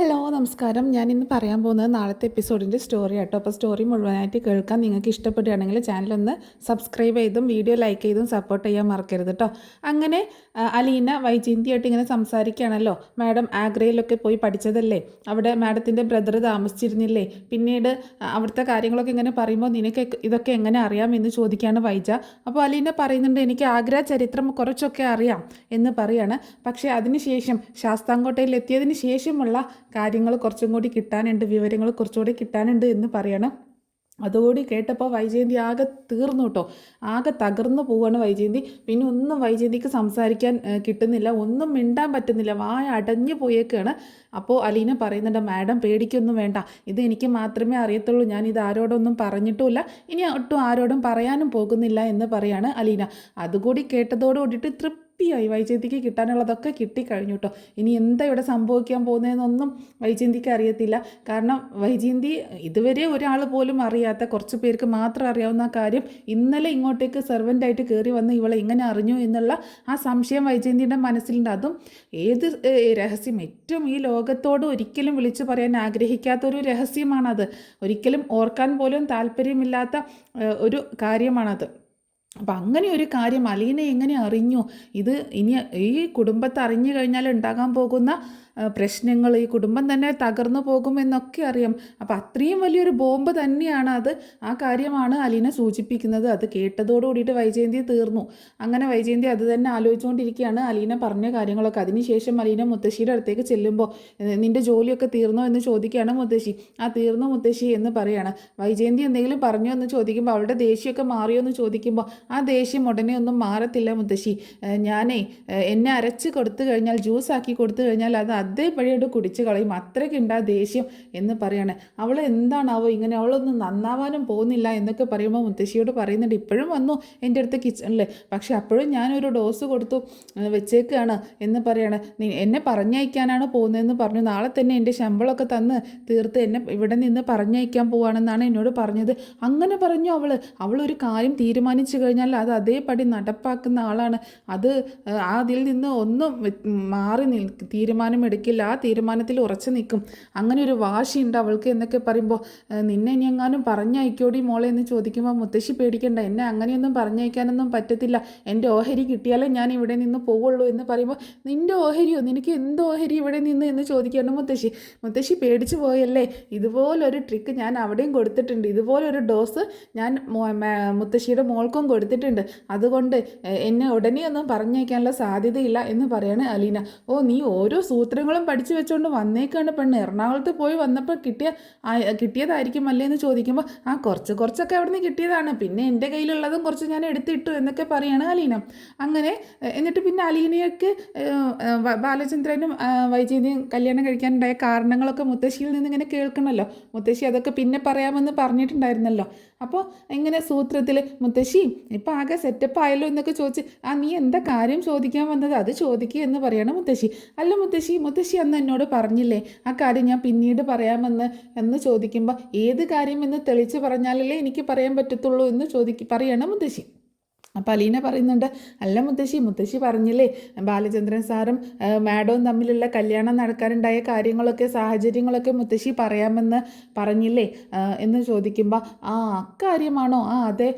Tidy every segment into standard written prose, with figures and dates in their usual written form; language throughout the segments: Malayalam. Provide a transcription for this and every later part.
ഹലോ നമസ്കാരം. ഞാനിന്ന് പറയാൻ പോകുന്നത് നാളത്തെ എപ്പിസോഡിൻ്റെ സ്റ്റോറി ആട്ടോ. അപ്പോൾ സ്റ്റോറി മുഴുവനായിട്ട് കേൾക്കാൻ നിങ്ങൾക്ക് ഇഷ്ടപ്പെടുകയാണെങ്കിൽ ചാനലൊന്ന് സബ്സ്ക്രൈബ് ചെയ്തും വീഡിയോ ലൈക്ക് ചെയ്തും സപ്പോർട്ട് ചെയ്യാൻ മറക്കരുത് കേട്ടോ. അങ്ങനെ അലീന വൈജയന്തിയായിട്ട് ഇങ്ങനെ സംസാരിക്കുകയാണല്ലോ. മാഡം ആഗ്രയിലൊക്കെ പോയി പഠിച്ചതല്ലേ, അവിടെ മാഡത്തിൻ്റെ ബ്രദർ താമസിച്ചിരുന്നില്ലേ, പിന്നീട് അവിടുത്തെ കാര്യങ്ങളൊക്കെ ഇങ്ങനെ പറയുമ്പോൾ നിനക്ക് ഇതൊക്കെ എങ്ങനെ അറിയാമെന്ന് ചോദിക്കുകയാണ് വൈജ. അപ്പോൾ അലീന പറയുന്നുണ്ട്, എനിക്ക് ആഗ്ര ചരിത്രം കുറച്ചൊക്കെ അറിയാം എന്ന് പറയാണ്. പക്ഷേ അതിനുശേഷം ശാസ്താംകോട്ടയിൽ എത്തിയതിന് ശേഷമുള്ള കാര്യങ്ങൾ കുറച്ചും കൂടി കിട്ടാനുണ്ട്, വിവരങ്ങൾ കുറച്ചുകൂടി കിട്ടാനുണ്ട് എന്ന് പറയണം. അതുകൂടി കേട്ടപ്പോൾ വൈജയന്തി ആകെ തീർന്നു കേട്ടോ. ആകെ തകർന്നു പോവാണ് വൈജയന്തി. പിന്നെ ഒന്നും വൈജയന്തിക്ക് സംസാരിക്കാൻ കിട്ടുന്നില്ല, ഒന്നും മിണ്ടാൻ പറ്റുന്നില്ല, വായ അടഞ്ഞു പോയേക്കാണ്. അപ്പോൾ അലീന പറയുന്നുണ്ട്, മാഡം പേടിക്കൊന്നും വേണ്ട, ഇത് എനിക്ക് മാത്രമേ അറിയത്തുള്ളൂ, ഞാൻ ഇത് ആരോടൊന്നും പറഞ്ഞിട്ടുമില്ല, ഇനി ഒട്ടും ആരോടും പറയാനും പോകുന്നില്ല എന്ന് പറയാണ് അലീന. അതുകൂടി കേട്ടതോടുകൂടിയിട്ട് ായി വൈജയന്തിക്ക് കിട്ടാനുള്ളതൊക്കെ കിട്ടിക്കഴിഞ്ഞു കേട്ടോ. ഇനി എന്താ ഇവിടെ സംഭവിക്കാൻ പോകുന്നതെന്നൊന്നും വൈജയന്തിക്ക് അറിയത്തില്ല. കാരണം വൈജയന്തി ഇതുവരെ ഒരാൾ പോലും അറിയാത്ത, കുറച്ച് പേർക്ക് മാത്രം അറിയാവുന്ന കാര്യം ഇന്നലെ ഇങ്ങോട്ടേക്ക് സെർവൻ്റായിട്ട് കയറി വന്ന് ഇവളെ ഇങ്ങനെ അറിഞ്ഞു എന്നുള്ള ആ സംശയം വൈജയന്തിയുടെ മനസ്സിലുണ്ട്. അതും ഏത് രഹസ്യം, ഏറ്റവും ഈ ലോകത്തോട് ഒരിക്കലും വിളിച്ചു പറയാൻ ആഗ്രഹിക്കാത്തൊരു രഹസ്യമാണത്. ഒരിക്കലും ഓർക്കാൻ പോലും താല്പര്യമില്ലാത്ത ഒരു കാര്യമാണത്. അപ്പം അങ്ങനെ ഒരു കാര്യം അലീന എങ്ങനെ അറിഞ്ഞു? ഇത് ഇനി ഈ കുടുംബത്തെ അറിഞ്ഞു കഴിഞ്ഞാൽ ഉണ്ടാകാൻ പോകുന്ന പ്രശ്നങ്ങൾ, ഈ കുടുംബം തന്നെ തകർന്നു പോകുമെന്നൊക്കെ അറിയാം. അപ്പം അത്രയും വലിയൊരു ബോംബ് തന്നെയാണ് അത്. ആ കാര്യമാണ് അലീന സൂചിപ്പിക്കുന്നത്. അത് കേട്ടതോടുകൂടിയിട്ട് വൈജയന്തി തീർന്നു. അങ്ങനെ വൈജയന്തി അത് തന്നെ ആലോചിച്ചുകൊണ്ടിരിക്കുകയാണ്, അലീന പറഞ്ഞ കാര്യങ്ങളൊക്കെ. അതിനുശേഷം അലീന മുത്തശ്ശിയുടെ അടുത്തേക്ക് ചെല്ലുമ്പോൾ, നിൻ്റെ ജോലിയൊക്കെ തീർന്നോ എന്ന് ചോദിക്കുകയാണ് മുത്തശ്ശി. ആ തീർന്നു മുത്തശ്ശി എന്ന് പറയുകയാണ്. വൈജയന്തി എന്തെങ്കിലും പറഞ്ഞോ എന്ന് ചോദിക്കുമ്പോൾ, അവളുടെ ദേഷ്യമൊക്കെ മാറിയോ എന്ന് ചോദിക്കുമ്പോൾ, ആ ദേഷ്യം ഉടനെ ഒന്നും മാറത്തില്ല മുത്തശ്ശി, ഞാനേ എന്നെ അരച്ച് കൊടുത്തു കഴിഞ്ഞാൽ, ജ്യൂസാക്കി കൊടുത്തു കഴിഞ്ഞാൽ അത് അതേപടിയോട് കുടിച്ച് കളയും, അത്രയ്ക്കുണ്ട് ആ ദേഷ്യം എന്ന് പറയാണ്. അവൾ എന്താണാവോ ഇങ്ങനെ, അവളൊന്നും നന്നാവാനും പോകുന്നില്ല എന്നൊക്കെ പറയുമ്പോൾ മുത്തശ്ശിയോട് പറയുന്നുണ്ട്, ഇപ്പോഴും വന്നു എൻ്റെ അടുത്ത് കിച്ചണിൽ, പക്ഷെ അപ്പോഴും ഞാനൊരു ഡോസ് കൊടുത്തു വെച്ചേക്കാണ് എന്ന് പറയാണ്. എന്നെ പറഞ്ഞയക്കാനാണ് പോകുന്നതെന്ന് പറഞ്ഞു, നാളെ തന്നെ എൻ്റെ ശമ്പളമൊക്കെ തന്ന് തീർത്ത് എന്നെ ഇവിടെ നിന്ന് പറഞ്ഞയക്കാൻ പോവാണെന്നാണ് എന്നോട് പറഞ്ഞത്. അങ്ങനെ പറഞ്ഞു അവളൊരു കാര്യം തീരുമാനിച്ചു കഴിഞ്ഞാൽ അത് അതേപടി നടപ്പാക്കുന്ന ആളാണ്. അത് അതിൽ നിന്ന് ഒന്നും മാറി തീരുമാനമെടുക്കില്ല, ആ തീരുമാനത്തിൽ ഉറച്ചു നിൽക്കും. അങ്ങനെ ഒരു വാശിയുണ്ട് അവൾക്ക് എന്നൊക്കെ പറയുമ്പോൾ, നിന്നെ ഇനി എങ്ങാനും പറഞ്ഞയക്കോടി മോളെ എന്ന് ചോദിക്കുമ്പോൾ, മുത്തശ്ശി പേടിക്കണ്ട, എന്നെ അങ്ങനെയൊന്നും പറഞ്ഞയക്കാനൊന്നും പറ്റത്തില്ല, എൻ്റെ ഓഹരി കിട്ടിയാലേ ഞാൻ ഇവിടെ നിന്ന് പോവുള്ളൂ എന്ന് പറയുമ്പോൾ, നിൻ്റെ ഓഹരിയോ, നിനക്ക് എന്ത് ഓഹരി ഇവിടെ നിന്ന് എന്ന് ചോദിക്കുകയാണ് മുത്തശ്ശി പേടിച്ചു പോയല്ലേ, ഇതുപോലൊരു ട്രിക്ക് ഞാൻ അവിടെയും കൊടുത്തിട്ടുണ്ട്, ഇതുപോലൊരു ഡോസ് ഞാൻ മുത്തശ്ശിയുടെ മോൾക്കും കൊടുത്തിട്ടുണ്ട്, അതുകൊണ്ട് എന്നെ ഉടനെ ഒന്നും പറഞ്ഞയക്കാനുള്ള സാധ്യതയില്ല എന്ന് പറയാണ് അലീന. ഓ, നീ ഓരോ സൂത്രങ്ങളും പഠിച്ചു വെച്ചുകൊണ്ട് വന്നേക്കാണ് പെണ്ണ്, എറണാകുളത്ത് പോയി വന്നപ്പോൾ കിട്ടിയതായിരിക്കും അല്ലേ എന്ന് ചോദിക്കുമ്പോൾ, ആ കുറച്ചൊക്കെ അവിടെ നിന്ന് കിട്ടിയതാണ്, പിന്നെ എൻ്റെ കയ്യിലുള്ളതും കുറച്ച് ഞാൻ എടുത്തിട്ടു എന്നൊക്കെ പറയാണ് അലീന. അങ്ങനെ എന്നിട്ട് പിന്നെ അലീനയൊക്കെ ബാലചന്ദ്രനും വൈജയന്തിയും കല്യാണം കഴിക്കാനുണ്ടായ കാരണങ്ങളൊക്കെ മുത്തശ്ശിയിൽ നിന്ന് ഇങ്ങനെ കേൾക്കണമല്ലോ. മുത്തശ്ശി അതൊക്കെ പിന്നെ പറയാമെന്ന് പറഞ്ഞിട്ടുണ്ടായിരുന്നല്ലോ. അപ്പോൾ ഇങ്ങനെ സൂത്രത്തിൽ, മുത്തശ്ശി ഇപ്പം ആകെ സെറ്റപ്പ് ആയല്ലോ എന്നൊക്കെ ചോദിച്ച്, നീ എന്താ കാര്യം ചോദിക്കാൻ വന്നത്, അത് ചോദിക്കുക എന്ന് പറയണം മുത്തശ്ശി. അല്ല മുത്തശ്ശി അന്ന് എന്നോട് പറഞ്ഞില്ലേ ആ കാര്യം ഞാൻ പിന്നീട് പറയാമെന്ന് ചോദിക്കുമ്പോൾ, ഏത് കാര്യം എന്ന് തെളിച്ച് പറഞ്ഞാലല്ലേ എനിക്ക് പറയാൻ പറ്റത്തുള്ളൂ എന്ന് പറയണം മുത്തശ്ശി. അപ്പോൾ അലീന പറയുന്നുണ്ട്, അല്ല മുത്തശ്ശി പറഞ്ഞില്ലേ ബാലചന്ദ്രൻ സാറും മാഡവും തമ്മിലുള്ള കല്യാണം നടക്കാനുണ്ടായ കാര്യങ്ങളൊക്കെ, സാഹചര്യങ്ങളൊക്കെ മുത്തശ്ശി പറയാമെന്ന് പറഞ്ഞില്ലേ എന്ന് ചോദിക്കുമ്പോൾ, അക്കാര്യമാണോ, അതെ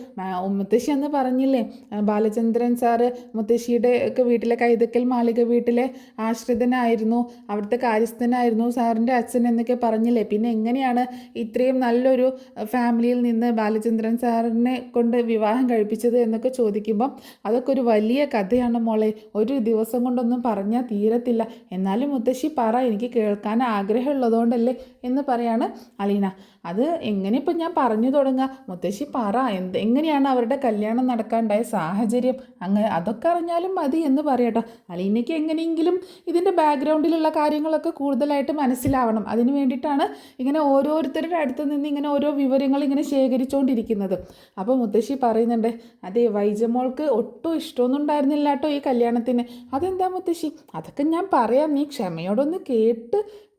മുത്തശ്ശി അന്ന് പറഞ്ഞില്ലേ ബാലചന്ദ്രൻ സാറ് മുത്തശ്ശിയുടെ ഒക്കെ വീട്ടിലെ കൈതക്കൽ മാളിക വീട്ടിലെ ആശ്രിതനായിരുന്നു, അവിടുത്തെ കാര്യസ്ഥനായിരുന്നു സാറിൻ്റെ അച്ഛൻ എന്നൊക്കെ പറഞ്ഞില്ലേ, പിന്നെ എങ്ങനെയാണ് ഇത്രയും നല്ലൊരു ഫാമിലിയിൽ നിന്ന് ബാലചന്ദ്രൻ സാറിനെ കൊണ്ട് വിവാഹം കഴിപ്പിച്ചത് എന്നൊക്കെ ചോദിക്കുമ്പം, അതൊക്കെ ഒരു വലിയ കഥയാണ് മോളെ, ഒരു ദിവസം കൊണ്ടൊന്നും പറഞ്ഞാൽ തീരത്തില്ല, എന്നാലും മുത്തശ്ശി പറ, എനിക്ക് കേൾക്കാൻ ആഗ്രഹമുള്ളതുകൊണ്ടല്ലേ എന്ന് പറയാണ് അലീന. അത് എങ്ങനെ ഇപ്പം ഞാൻ പറഞ്ഞു തുടങ്ങുക, മുത്തശ്ശി പറ, എങ്ങനെയാണ് അവരുടെ കല്യാണം നടക്കാനുണ്ടായ സാഹചര്യം, അങ്ങനെ അതൊക്കെ അറിഞ്ഞാലും മതി എന്ന് പറയട്ടോ. അലീനയ്ക്ക് എങ്ങനെയെങ്കിലും ഇതിൻ്റെ ബാക്ക്ഗ്രൗണ്ടിലുള്ള കാര്യങ്ങളൊക്കെ കൂടുതലായിട്ട് മനസ്സിലാവണം, അതിന് വേണ്ടിയിട്ടാണ് ഇങ്ങനെ ഓരോരുത്തരുടെ അടുത്ത് നിന്ന് ഇങ്ങനെ ഓരോ വിവരങ്ങൾ ഇങ്ങനെ ശേഖരിച്ചുകൊണ്ടിരിക്കുന്നത്. അപ്പോൾ മുത്തശ്ശി പറയുന്നുണ്ട്, അതെ വൈജമോൾക്ക് ഒട്ടും ഇഷ്ടമൊന്നും ഉണ്ടായിരുന്നില്ല കേട്ടോ ഈ കല്യാണത്തിന്. അതെന്താ മുത്തശ്ശി, അതൊക്കെ ഞാൻ പറയാം, നീ ക്ഷമയോടൊന്ന്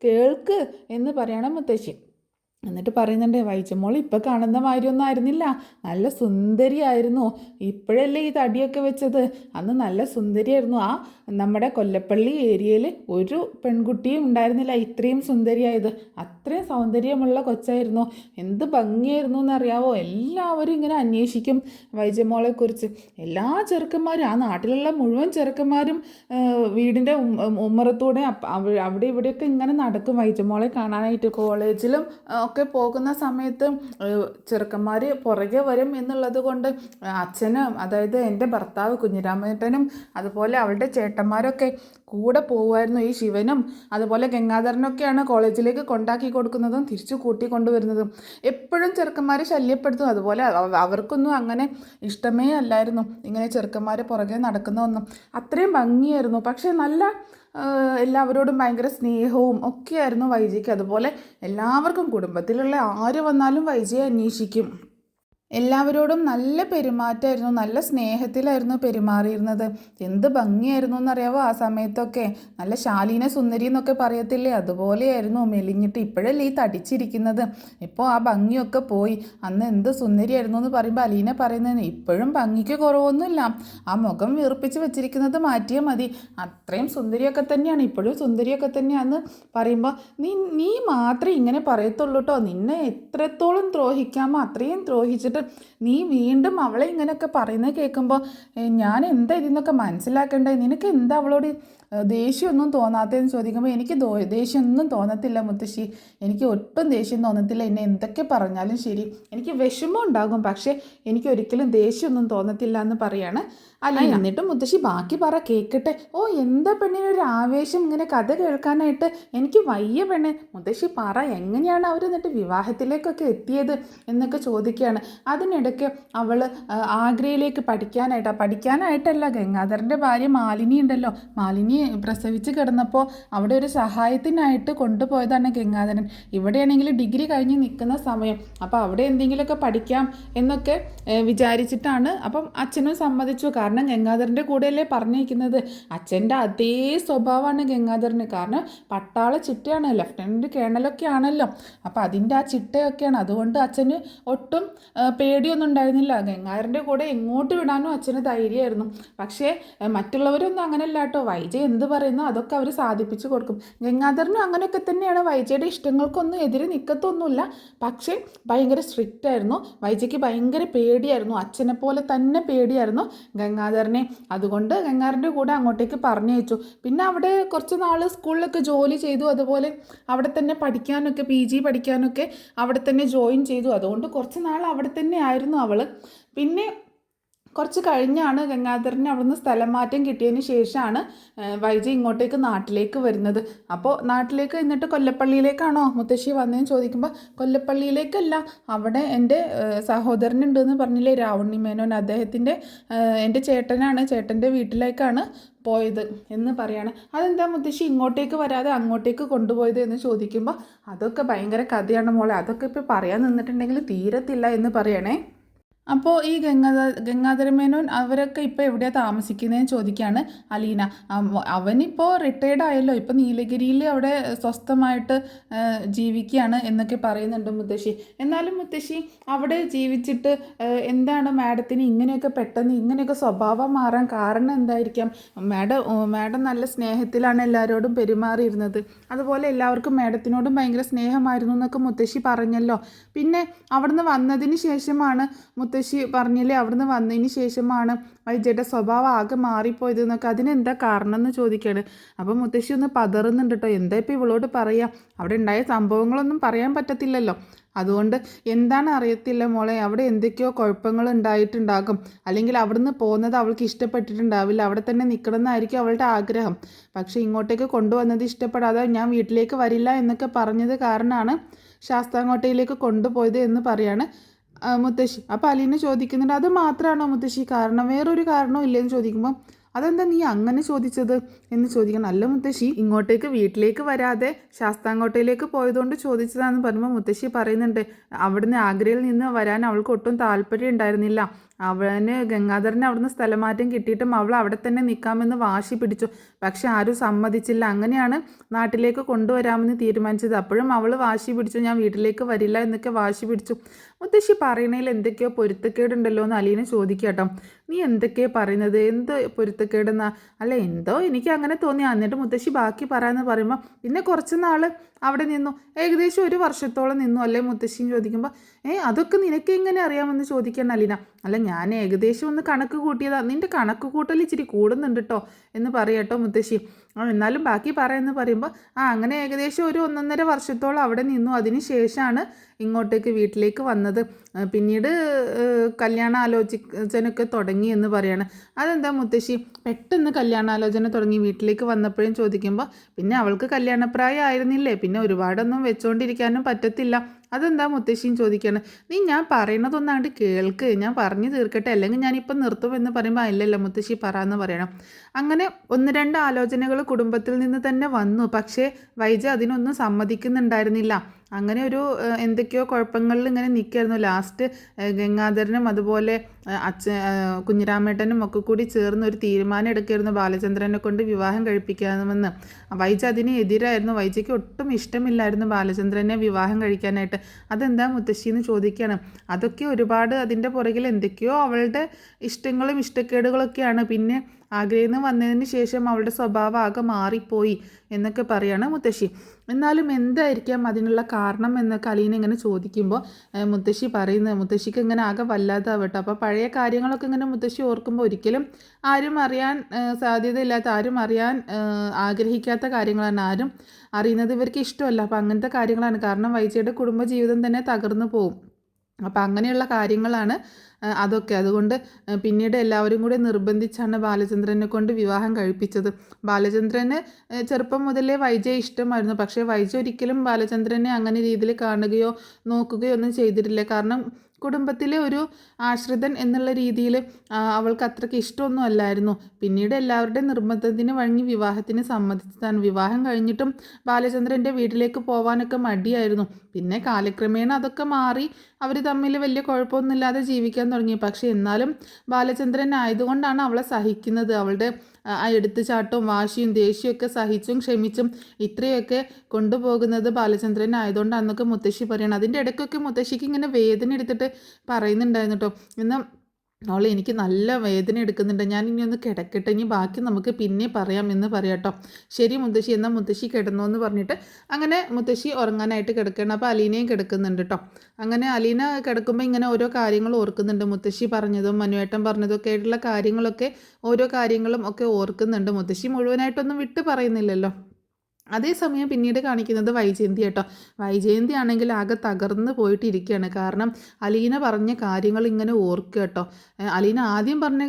കേൾക്ക് എന്ന് പറയണം മുത്തശ്ശി. എന്നിട്ട് പറയുന്നുണ്ട്, വൈജമോൾ ഇപ്പം കാണുന്ന മാതിരിയൊന്നും ആയിരുന്നില്ല, നല്ല സുന്ദരിയായിരുന്നു. ഇപ്പോഴല്ലേ ഈ തടിയൊക്കെ വെച്ചത്, അന്ന് നല്ല സുന്ദരിയായിരുന്നു. ആ നമ്മുടെ കൊല്ലപ്പള്ളി ഏരിയയിൽ ഒരു പെൺകുട്ടിയും ഉണ്ടായിരുന്നില്ല ഇത്രയും സുന്ദരിയായത്. അത്രയും സൗന്ദര്യമുള്ള കൊച്ചായിരുന്നു. എന്ത് ഭംഗിയായിരുന്നു എന്നറിയാവോ. എല്ലാവരും ഇങ്ങനെ അന്വേഷിക്കും വൈജമോളെക്കുറിച്ച്. എല്ലാ ചെറുക്കന്മാരും, ആ നാട്ടിലുള്ള മുഴുവൻ ചെറുക്കന്മാരും വീടിൻ്റെ ഉമ്മറത്തൂടെ അവിടെ ഇവിടെയൊക്കെ ഇങ്ങനെ നടക്കും വൈജമോളെ കാണാനായിട്ട്. കോളേജിലും ഒക്കെ പോകുന്ന സമയത്ത് ചെറുക്കന്മാർ പുറകെ വരും എന്നുള്ളത് കൊണ്ട് അച്ഛനും, അതായത് എൻ്റെ ഭർത്താവ് കുഞ്ഞിരാമേട്ടനും അതുപോലെ അവളുടെ ചേട്ടന്മാരൊക്കെ കൂടെ പോകുമായിരുന്നു. ഈ ശിവനും അതുപോലെ ഗംഗാധരനൊക്കെയാണ് കോളേജിലേക്ക് കൊണ്ടാക്കി കൊടുക്കുന്നതും തിരിച്ചു കൂട്ടിക്കൊണ്ടുവരുന്നതും. എപ്പോഴും ചെറുക്കന്മാർ ശല്യപ്പെടുത്തും. അതുപോലെ അവർക്കൊന്നും അങ്ങനെ ഇഷ്ടമേ അല്ലായിരുന്നു ഇങ്ങനെ ചെറുക്കന്മാർ പുറകെ നടക്കുന്നതൊന്നും. അത്രയും ഭംഗിയായിരുന്നു. പക്ഷേ നല്ല എല്ലാവരോടും ഭയങ്കര സ്നേഹവും ഒക്കെയായിരുന്നു വൈജയ്ക്ക്. അതുപോലെ എല്ലാവർക്കും, കുടുംബത്തിലുള്ള ആര് വന്നാലും വൈജയെ അന്വേഷിക്കും. എല്ലാവരോടും നല്ല പെരുമാറ്റമായിരുന്നു, നല്ല സ്നേഹത്തിലായിരുന്നു പെരുമാറിയിരുന്നത്. എന്ത് ഭംഗിയായിരുന്നു എന്നറിയാവോ ആ സമയത്തൊക്കെ. നല്ല ശാലീന സുന്ദരി എന്നൊക്കെ പറയത്തില്ലേ, അതുപോലെയായിരുന്നു. മെലിഞ്ഞിട്ട് ഇപ്പോഴല്ലേ ഈ തടിച്ചിരിക്കുന്നത്. ഇപ്പോൾ ആ ഭംഗിയൊക്കെ പോയി. അന്ന് എന്ത് സുന്ദരിയായിരുന്നു എന്ന് പറയുമ്പോൾ അലീന പറയുന്നതിന് ഇപ്പോഴും ഭംഗിക്ക് കുറവൊന്നുമില്ല, ആ മുഖം വീർപ്പിച്ച് വെച്ചിരിക്കുന്നത് മാറ്റിയാൽ മതി, അത്രയും സുന്ദരിയൊക്കെ തന്നെയാണ്, ഇപ്പോഴും സുന്ദരിയൊക്കെ തന്നെയാണെന്ന് പറയുമ്പോൾ നീ മാത്രമേ ഇങ്ങനെ പറയത്തുള്ളൂ കേട്ടോ, നിന്നെ എത്രത്തോളം ദ്രോഹിക്കാമോ അത്രയും ദ്രോഹിച്ചിട്ട് നീ വീണ്ടും അവളെ ഇങ്ങനെയൊക്കെ പറയുന്നത് കേൾക്കുമ്പോൾ ഞാൻ എന്താ ഇതിന്നൊക്കെ മനസ്സിലാക്കണ്ടേ, നിനക്ക് എന്താ അവളോട് ദേഷ്യമൊന്നും തോന്നാത്തതെന്ന് ചോദിക്കുമ്പോൾ എനിക്ക് ദേഷ്യമൊന്നും തോന്നത്തില്ല മുത്തശ്ശി, എനിക്ക് ഒട്ടും ദേഷ്യം തോന്നത്തില്ല. എന്നെ എന്തൊക്കെ പറഞ്ഞാലും ശരി, എനിക്ക് വിഷമം ഉണ്ടാകും, പക്ഷേ എനിക്ക് ഒരിക്കലും ദേഷ്യമൊന്നും തോന്നത്തില്ല എന്ന് പറയാണ് അല്ല. എന്നിട്ടും മുത്തശ്ശി ബാക്കി പറ കേൾക്കട്ടെ. ഓ എന്താ പെണ്ണിനൊരു ആവേശം, ഇങ്ങനെ കഥ കേൾക്കാനായിട്ട് എനിക്ക് വയ്യ പെണ്ണെ. മുത്തശ്ശി പറ, എങ്ങനെയാണ് അവർ എന്നിട്ട് വിവാഹത്തിലേക്കൊക്കെ എത്തിയത് എന്നൊക്കെ ചോദിക്കുകയാണ്. അതിനിടയ്ക്ക് അവൾ ആഗ്രയിലേക്ക് പഠിക്കാനായിട്ടല്ല, ഗംഗാധരൻ്റെ ഭാര്യ മാലിനി ഉണ്ടല്ലോ, മാലിനി പ്രസവിച്ച് കിടന്നപ്പോൾ അവിടെ ഒരു സഹായത്തിനായിട്ട് കൊണ്ടുപോയതാണ് ഗംഗാധരൻ. ഇവിടെയാണെങ്കിൽ ഡിഗ്രി കഴിഞ്ഞ് നിൽക്കുന്ന സമയം, അപ്പോൾ അവിടെ എന്തെങ്കിലുമൊക്കെ പഠിക്കാം എന്നൊക്കെ വിചാരിച്ചിട്ടാണ്. അപ്പം അച്ഛനും സമ്മതിച്ചു, കാരണം ഗംഗാധരൻ്റെ കൂടെയല്ലേ പറഞ്ഞിരിക്കുന്നത്. അച്ഛൻ്റെ അതേ സ്വഭാവമാണ് ഗംഗാധരന്, കാരണം പട്ടാള ചിട്ടയാണ്, ലഫ്റ്റനൻറ്റ് കേണലൊക്കെ ആണല്ലോ, അപ്പോൾ അതിൻ്റെ ആ ചിട്ടയൊക്കെയാണ്. അതുകൊണ്ട് അച്ഛന് ഒട്ടും പേടിയൊന്നും ഉണ്ടായിരുന്നില്ല. ഗംഗാധരൻ്റെ കൂടെ എങ്ങോട്ട് വിടാനും അച്ഛന് ധൈര്യമായിരുന്നു. പക്ഷേ മറ്റുള്ളവരൊന്നും അങ്ങനെയല്ല കേട്ടോ, വൈജ എന്ത് പറയുന്നു അതൊക്കെ അവർ സാധിപ്പിച്ച് കൊടുക്കും. ഗംഗാധരനും അങ്ങനെയൊക്കെ തന്നെയാണ്, വൈജയുടെ ഇഷ്ടങ്ങൾക്കൊന്നും എതിരെ നിൽക്കത്തൊന്നുമില്ല. പക്ഷേ ഭയങ്കര സ്ട്രിക്റ്റ് ആയിരുന്നു, വൈജയ്ക്ക് ഭയങ്കര പേടിയായിരുന്നു, അച്ഛനെ പോലെ തന്നെ പേടിയായിരുന്നു ഗംഗാധരനെ. അതുകൊണ്ട് ഗംഗാധരൻ്റെ കൂടെ അങ്ങോട്ടേക്ക് പറഞ്ഞയച്ചു. പിന്നെ അവിടെ കുറച്ച് നാൾ സ്കൂളിലൊക്കെ ജോലി ചെയ്തു, അതുപോലെ അവിടെ തന്നെ പഠിക്കാനൊക്കെ PG പഠിക്കാനൊക്കെ അവിടെ തന്നെ ജോയിൻ ചെയ്തു. അതുകൊണ്ട് കുറച്ച് നാൾ അവിടെ തന്നെ ആയിരുന്നു അവൾ. പിന്നെ കുറച്ച് കഴിഞ്ഞാണ് ഗംഗാധരന് അവിടുന്ന് സ്ഥലം മാറ്റം കിട്ടിയതിന് ശേഷമാണ് വൈജ ഇങ്ങോട്ടേക്ക് നാട്ടിലേക്ക് വരുന്നത്. അപ്പോൾ നാട്ടിലേക്ക് എന്നിട്ട് കൊല്ലപ്പള്ളിയിലേക്കാണോ മുത്തശ്ശി വന്നതെന്ന് ചോദിക്കുമ്പോൾ കൊല്ലപ്പള്ളിയിലേക്കല്ല, അവിടെ എൻ്റെ സഹോദരനുണ്ടെന്ന് പറഞ്ഞില്ലേ രാവുണ്ണി മേനോൻ, എൻ്റെ ചേട്ടനാണ്, ചേട്ടൻ്റെ വീട്ടിലേക്കാണ് പോയത് എന്ന് പറയാണ്. അതെന്താ മുത്തശ്ശി ഇങ്ങോട്ടേക്ക് വരാതെ അങ്ങോട്ടേക്ക് കൊണ്ടുപോയത് എന്ന് ചോദിക്കുമ്പോൾ അതൊക്കെ ഭയങ്കര കഥയാണ് മോളെ, അതൊക്കെ ഇപ്പോൾ പറയാൻ നിന്നിട്ടുണ്ടെങ്കിൽ തീരത്തില്ല എന്ന് പറയണേ. അപ്പോൾ ഈ ഗംഗാധര മേനോൻ അവരൊക്കെ ഇപ്പോൾ എവിടെയാണ് താമസിക്കുന്നതെന്ന് ചോദിക്കുകയാണ് അലീന. അവനിപ്പോൾ റിട്ടയർഡ് ആയല്ലോ, ഇപ്പോൾ നീലഗിരിയിൽ അവിടെ സ്വസ്ഥമായിട്ട് ജീവിക്കുകയാണ് എന്നൊക്കെ പറയുന്നുണ്ട് മുത്തശ്ശി. എന്നാലും മുത്തശ്ശി അവിടെ ജീവിച്ചിട്ട് എന്താണ് മാഡത്തിന് ഇങ്ങനെയൊക്കെ പെട്ടെന്ന് ഇങ്ങനെയൊക്കെ സ്വഭാവം മാറാൻ കാരണം എന്തായിരിക്കാം? മാഡം നല്ല സ്നേഹത്തിലാണ് എല്ലാവരോടും പെരുമാറിയിരുന്നത്, അതുപോലെ എല്ലാവർക്കും മാഡത്തിനോടും ഭയങ്കര സ്നേഹമായിരുന്നു എന്നൊക്കെ മുത്തശ്ശി പറഞ്ഞല്ലോ. പിന്നെ അവിടുന്ന് വന്നതിന് ശേഷമാണ് മുത്തശ്ശി പറഞ്ഞില്ലേ, അവിടുന്ന് വന്നതിന് ശേഷമാണ് വൈജയുടെ സ്വഭാവം ആകെ മാറിപ്പോയത് എന്നൊക്കെ, അതിനെന്താ കാരണം എന്ന് ചോദിക്കുകയാണ്. അപ്പം മുത്തശ്ശി ഒന്ന് പതറുന്നുണ്ട് കേട്ടോ, എന്താ ഇപ്പോൾ ഇവളോട് പറയാം, അവിടെ ഉണ്ടായ സംഭവങ്ങളൊന്നും പറയാൻ പറ്റത്തില്ലല്ലോ, അതുകൊണ്ട് എന്താണ് അറിയത്തില്ല മോളെ, അവിടെ എന്തൊക്കെയോ കുഴപ്പങ്ങൾ ഉണ്ടായിട്ടുണ്ടാകും, അല്ലെങ്കിൽ അവിടുന്ന് പോകുന്നത് അവൾക്ക് ഇഷ്ടപ്പെട്ടിട്ടുണ്ടാവില്ല, അവിടെ തന്നെ നിൽക്കണം എന്നായിരിക്കും അവളുടെ ആഗ്രഹം. പക്ഷേ ഇങ്ങോട്ടേക്ക് കൊണ്ടുവന്നത് ഇഷ്ടപ്പെടാതെ ഞാൻ വീട്ടിലേക്ക് വരില്ല എന്നൊക്കെ പറഞ്ഞത് കാരണമാണ് ശാസ്താംകോട്ടയിലേക്ക് കൊണ്ടുപോയത് എന്ന് പറയാണ് മുത്തശ്ശി. അപ്പോൾ അലീന ചോദിക്കുന്നുണ്ട്, അത് മാത്രമാണോ മുത്തശ്ശി കാരണം, വേറൊരു കാരണവും ഇല്ലെന്ന് ചോദിക്കുമ്പോൾ അതെന്താ നീ അങ്ങനെ ചോദിച്ചത് എന്ന് ചോദിക്കണം. അല്ല മുത്തശ്ശി, ഇങ്ങോട്ടേക്ക് വീട്ടിലേക്ക് വരാതെ ശാസ്താംകോട്ടയിലേക്ക് പോയതുകൊണ്ട് ചോദിച്ചതാണെന്ന് പറയുമ്പോൾ മുത്തശ്ശി പറയുന്നുണ്ട്, അവിടുന്ന് ആഗ്രയിൽ നിന്ന് വരാൻ അവൾക്ക് ഒട്ടും താല്പര്യം ഉണ്ടായിരുന്നില്ല, അവന് ഗംഗാധരന് അവിടുന്ന് സ്ഥലമാറ്റം കിട്ടിയിട്ടും അവൾ അവിടെ തന്നെ നിൽക്കാമെന്ന് വാശി പിടിച്ചു. പക്ഷെ ആരും സമ്മതിച്ചില്ല. അങ്ങനെയാണ് നാട്ടിലേക്ക് കൊണ്ടുവരാമെന്ന് തീരുമാനിച്ചത്. അപ്പോഴും അവൾ വാശി പിടിച്ചു, ഞാൻ വീട്ടിലേക്ക് വരില്ല എന്നൊക്കെ വാശി പിടിച്ചു. മുത്തശ്ശി പറയണതിൽ എന്തൊക്കെയോ പൊരുത്തക്കേടുണ്ടല്ലോ എന്ന് അലീന ചോദിക്കുക കേട്ടോ. നീ എന്തൊക്കെയോ പറയുന്നത്, എന്ത് പൊരുത്തക്കേടെന്നാ? അല്ല എന്തോ എനിക്ക് അങ്ങനെ തോന്നി. എന്നിട്ട് മുത്തശ്ശി ബാക്കി പറയാമെന്ന് പറയുമ്പോൾ പിന്നെ കുറച്ച് നാൾ അവിടെ നിന്നു. ഏകദേശം 1 വർഷത്തോളം നിന്നു അല്ലേ മുത്തശ്ശിയും ചോദിക്കുമ്പോൾ, അതൊക്കെ നിനക്ക് എങ്ങനെ അറിയാമെന്ന് ചോദിക്കണം അലീന. അല്ല ഞാൻ ഏകദേശം ഒന്ന് കണക്ക് കൂട്ടിയതാ, നിൻ്റെ കണക്ക് കൂട്ടൽ ഇച്ചിരി കൂടുന്നുണ്ട് കേട്ടോ എന്ന് പറയാട്ടോ മുത്തശ്ശി. എന്നാലും ബാക്കി പറയാമെന്ന് പറയുമ്പോൾ അങ്ങനെ ഏകദേശം ഒരു 1.5 വർഷത്തോളം അവിടെ നിന്നു. അതിന് ശേഷമാണ് ഇങ്ങോട്ടേക്ക് വീട്ടിലേക്ക് വന്നത്. പിന്നീട് കല്യാണാലോചനയൊക്കെ തുടങ്ങി എന്ന് പറയാണ്. അതെന്താ മുത്തശ്ശി പെട്ടെന്ന് കല്യാണാലോചന തുടങ്ങി വീട്ടിലേക്ക് വന്നപ്പോഴും ചോദിക്കുമ്പോൾ, പിന്നെ അവൾക്ക് കല്യാണപ്രായം ആയിരുന്നില്ലേ, പിന്നെ ഒരുപാടൊന്നും വെച്ചുകൊണ്ടിരിക്കാനും പറ്റത്തില്ല. അതെന്താ മുത്തശ്ശിയും ചോദിക്കുകയാണ്. നീ ഞാൻ പറയണതൊന്നാണ്ട് കേൾക്ക്, ഞാൻ പറഞ്ഞു തീർക്കട്ടെ, അല്ലെങ്കിൽ ഞാനിപ്പം നിർത്തുമെന്ന് പറയുമ്പോൾ ഇല്ലല്ല മുത്തശ്ശി പറയാമെന്ന് പറയണം. അങ്ങനെ 1-2 ആലോചനകൾ കുടുംബത്തിൽ നിന്ന് തന്നെ വന്നു. പക്ഷേ വൈജ അതിനൊന്നും സമ്മതിക്കുന്നുണ്ടായിരുന്നില്ല. അങ്ങനെ ഒരു എന്തൊക്കെയോ കുഴപ്പങ്ങളിൽ ഇങ്ങനെ നിൽക്കായിരുന്നു. ലാസ്റ്റ് ഗംഗാധരനും അതുപോലെ കുഞ്ഞിരാമേട്ടനും ഒക്കെ കൂടി ചേർന്ന് ഒരു തീരുമാനം എടുക്കായിരുന്നു ബാലചന്ദ്രനെ കൊണ്ട് വിവാഹം കഴിപ്പിക്കാമെന്ന്. വൈജ അതിന് എതിരായിരുന്നു. വൈജയ്ക്ക് ഒട്ടും ഇഷ്ടമില്ലായിരുന്നു ബാലചന്ദ്രനെ വിവാഹം കഴിക്കാനായിട്ട്. അതെന്താ മുത്തശ്ശിന്ന് ചോദിക്കുകയാണ്. അതൊക്കെ ഒരുപാട് അതിൻ്റെ പുറകിൽ എന്തൊക്കെയോ അവളുടെ ഇഷ്ടങ്ങളും ഇഷ്ടക്കേടുകളൊക്കെയാണ്. പിന്നെ ആഗ്രയിൽ നിന്ന് വന്നതിന് ശേഷം അവളുടെ സ്വഭാവം ആകെ മാറിപ്പോയി എന്നൊക്കെ പറയാണ് മുത്തശ്ശി. എന്നാലും എന്തായിരിക്കാം അതിനുള്ള കാരണം എന്നൊക്കെ അലീന ഇങ്ങനെ ചോദിക്കുമ്പോൾ മുത്തശ്ശി പറയുന്നത്, മുത്തശ്ശിക്ക് ഇങ്ങനെ ആകെ വല്ലാതാവട്ടെ. അപ്പോൾ പഴയ കാര്യങ്ങളൊക്കെ ഇങ്ങനെ മുത്തശ്ശി ഓർക്കുമ്പോൾ ഒരിക്കലും ആരും അറിയാൻ സാധ്യതയില്ലാത്ത, ആരും അറിയാൻ ആഗ്രഹിക്കാത്ത കാര്യങ്ങളാണ്. ആരും അറിയുന്നത് ഇവർക്ക് ഇഷ്ടമല്ല. അപ്പോൾ അങ്ങനത്തെ കാര്യങ്ങളാണ്. കാരണം വൈജയുടെ കുടുംബജീവിതം തന്നെ തകർന്നു പോകും. അപ്പം അങ്ങനെയുള്ള കാര്യങ്ങളാണ് അതൊക്കെ. അതുകൊണ്ട് പിന്നീട് എല്ലാവരും കൂടെ നിർബന്ധിച്ചാണ് ബാലചന്ദ്രനെ കൊണ്ട് വിവാഹം കഴിപ്പിച്ചത്. ബാലചന്ദ്രന് ചെറുപ്പം മുതലേ വൈജയെ ഇഷ്ടമായിരുന്നു. പക്ഷേ വൈജ ഒരിക്കലും ബാലചന്ദ്രനെ അങ്ങനെ രീതിയിൽ കാണുകയോ നോക്കുകയോ ഒന്നും ചെയ്തിട്ടില്ല. കാരണം കുടുംബത്തിലെ ഒരു ആശ്രിതൻ എന്നുള്ള രീതിയിൽ അവൾക്ക് അത്രയ്ക്ക് ഇഷ്ടമൊന്നും അല്ലായിരുന്നു. പിന്നീട് എല്ലാവരുടെയും നിർബന്ധത്തിന് വഴങ്ങി വിവാഹത്തിന് സമ്മതിച്ചതാണ്. വിവാഹം കഴിഞ്ഞിട്ടും ബാലചന്ദ്രൻ്റെ വീട്ടിലേക്ക് പോകാനൊക്കെ മടിയായിരുന്നു. പിന്നെ കാലക്രമേണ അതൊക്കെ മാറി അവർ തമ്മിൽ വലിയ കുഴപ്പമൊന്നുമില്ലാതെ ജീവിക്കാൻ തുടങ്ങി. പക്ഷേ എന്നാലും ബാലചന്ദ്രൻ ആയതുകൊണ്ടാണ് അവളെ സഹിക്കുന്നത്. അവളുടെ ആ എടുത്തുചാട്ടവും വാശിയും ദേഷ്യമൊക്കെ സഹിച്ചും ക്ഷമിച്ചും ഇത്രയൊക്കെ കൊണ്ടുപോകുന്നത് ബാലചന്ദ്രൻ ആയതുകൊണ്ടാണെന്നൊക്കെ മുത്തശ്ശി പറയണം. അതിൻ്റെ ഇടയ്ക്കൊക്കെ മുത്തശ്ശിക്ക് ഇങ്ങനെ വേദന എടുത്തിട്ട് പറയുന്നുണ്ടായിരുന്നു കേട്ടോ. എന്നാൽ അവൾ എനിക്ക് നല്ല വേദന എടുക്കുന്നുണ്ട്, ഞാൻ ഇനി ഒന്ന് കിടക്കട്ടെ, ഇനി ബാക്കി നമുക്ക് പിന്നെ പറയാം എന്ന് പറയാം കേട്ടോ. ശരി മുത്തശ്ശി, എന്നാൽ മുത്തശ്ശി കിടന്നു എന്ന് പറഞ്ഞിട്ട് അങ്ങനെ മുത്തശ്ശി ഉറങ്ങാനായിട്ട് കിടക്കണം. അപ്പോൾ അലീനയും കിടക്കുന്നുണ്ട് കേട്ടോ. അങ്ങനെ അലീന കിടക്കുമ്പോൾ ഇങ്ങനെ ഓരോ കാര്യങ്ങൾ ഓർക്കുന്നുണ്ട്. മുത്തശ്ശി പറഞ്ഞതും മനുവേട്ടൻ പറഞ്ഞതും ഒക്കെ ആയിട്ടുള്ള കാര്യങ്ങളൊക്കെ, ഓരോ കാര്യങ്ങളും ഒക്കെ ഓർക്കുന്നുണ്ട്. മുത്തശ്ശി മുഴുവനായിട്ടൊന്നും വിട്ട് പറയുന്നില്ലല്ലോ. അതേസമയം പിന്നീട് കാണിക്കുന്നത് വൈജയന്തി കേട്ടോ. വൈജയന്തി ആണെങ്കിൽ ആകെ തകർന്ന് പോയിട്ടിരിക്കുകയാണ്. കാരണം അലീന പറഞ്ഞ കാര്യങ്ങൾ ഇങ്ങനെ ഓർക്കുക കേട്ടോ. അലീന ആദ്യം പറഞ്ഞ